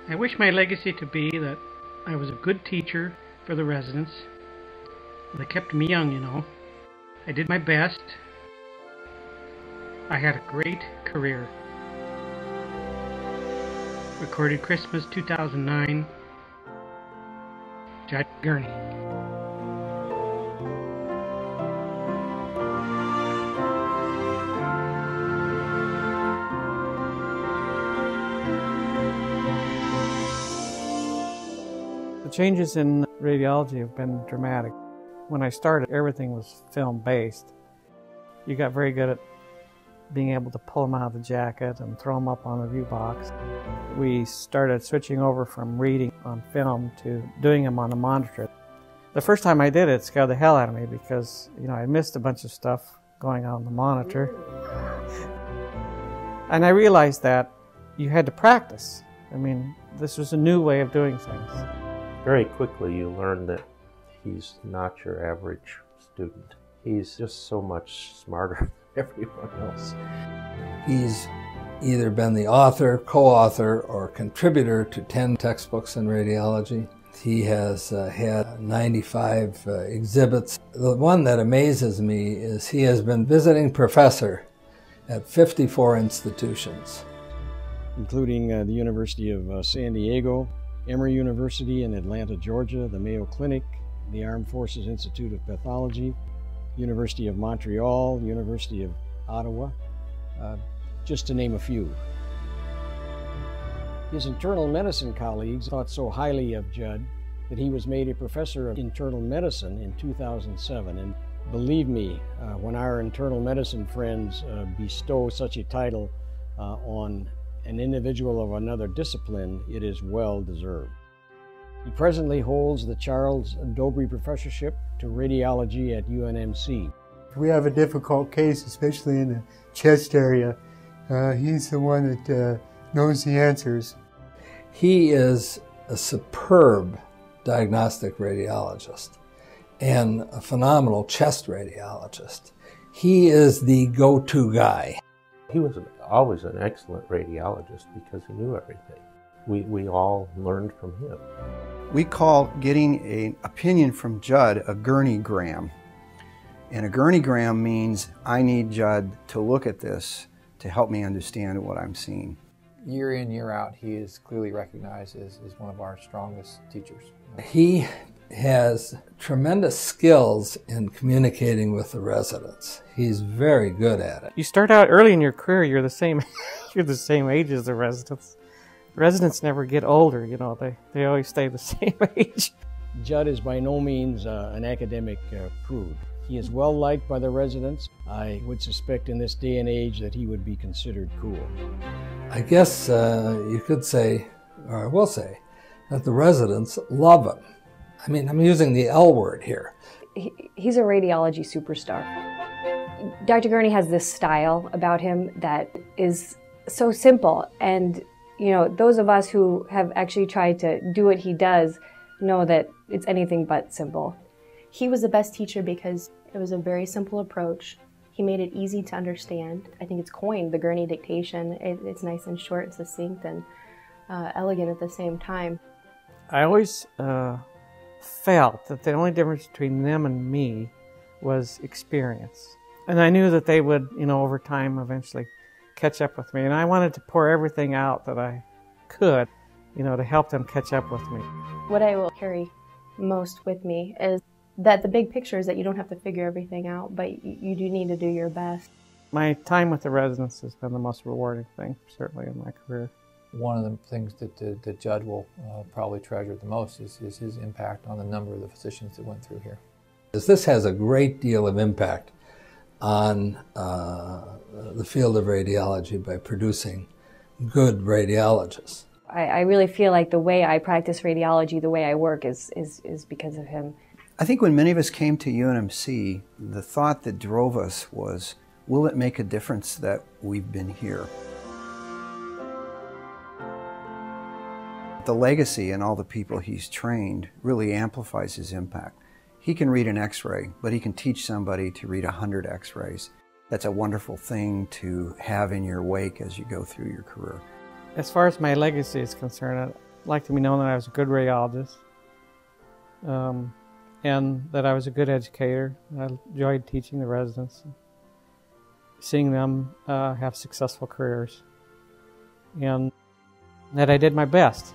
I wish my legacy to be that I was a good teacher for the residents. They kept me young, you know. I did my best. I had a great career. Recorded Christmas 2009. Judge Gurney. The changes in radiology have been dramatic. When I started, everything was film-based. You got very good at being able to pull them out of the jacket and throw them up on the view box. We started switching over from reading on film to doing them on a monitor. The first time I did it, it scared the hell out of me because, I missed a bunch of stuff going on the monitor. And I realized that you had to practice. This was a new way of doing things. Very quickly you learn that he's not your average student. He's just so much smarter than everyone else. He's either been the author, co-author, or contributor to 10 textbooks in radiology. He has had 95 exhibits. The one that amazes me is he has been visiting professor at 54 institutions. Including the University of San Diego, Emory University in Atlanta, Georgia, the Mayo Clinic, the Armed Forces Institute of Pathology, University of Montreal, University of Ottawa, just to name a few. His internal medicine colleagues thought so highly of Judd that he was made a professor of internal medicine in 2007. And believe me, when our internal medicine friends bestow such a title on an individual of another discipline, it is well deserved. He presently holds the Charles Dobry Professorship to Radiology at UNMC. If we have a difficult case, especially in the chest area, he's the one that knows the answers. He is a superb diagnostic radiologist and a phenomenal chest radiologist. He is the go-to guy. He was always an excellent radiologist because he knew everything. We all learned from him. We call getting an opinion from Judd a Gurney-gram. And a Gurney-gram means I need Judd to look at this to help me understand what I'm seeing. Year in, year out, he is clearly recognized as one of our strongest teachers. He has tremendous skills in communicating with the residents. He's very good at it. You start out early in your career, you're the same age as the residents. Residents never get older, they always stay the same age. Judd is by no means an academic prude. He is well liked by the residents. I would suspect in this day and age that he would be considered cool. I guess you could say, or I will say, that the residents love him. I'm using the L word here. He's a radiology superstar. Dr. Gurney has this style about him that is so simple, and those of us who have actually tried to do what he does know that it's anything but simple. He was the best teacher because it was a very simple approach. He made it easy to understand. I think it's coined the Gurney dictation. It's nice and short and succinct and elegant at the same time. I always felt that the only difference between them and me was experience. And I knew that they would, over time eventually catch up with me. And I wanted to pour everything out that I could, to help them catch up with me. What I will carry most with me is that the big picture is that you don't have to figure everything out, but you do need to do your best. My time with the residents has been the most rewarding thing, certainly, in my career. One of the things that Judd will probably treasure the most is his impact on the number of the physicians that went through here. This has a great deal of impact on the field of radiology by producing good radiologists. I really feel like the way I practice radiology, the way I work is because of him. I think when many of us came to UNMC, the thought that drove us was, will it make a difference that we've been here? The legacy and all the people he's trained really amplifies his impact. He can read an X-ray, but he can teach somebody to read 100 X-rays. That's a wonderful thing to have in your wake as you go through your career. As far as my legacy is concerned, like to be known that I was a good radiologist, and that I was a good educator. I enjoyed teaching the residents, seeing them have successful careers, and that I did my best.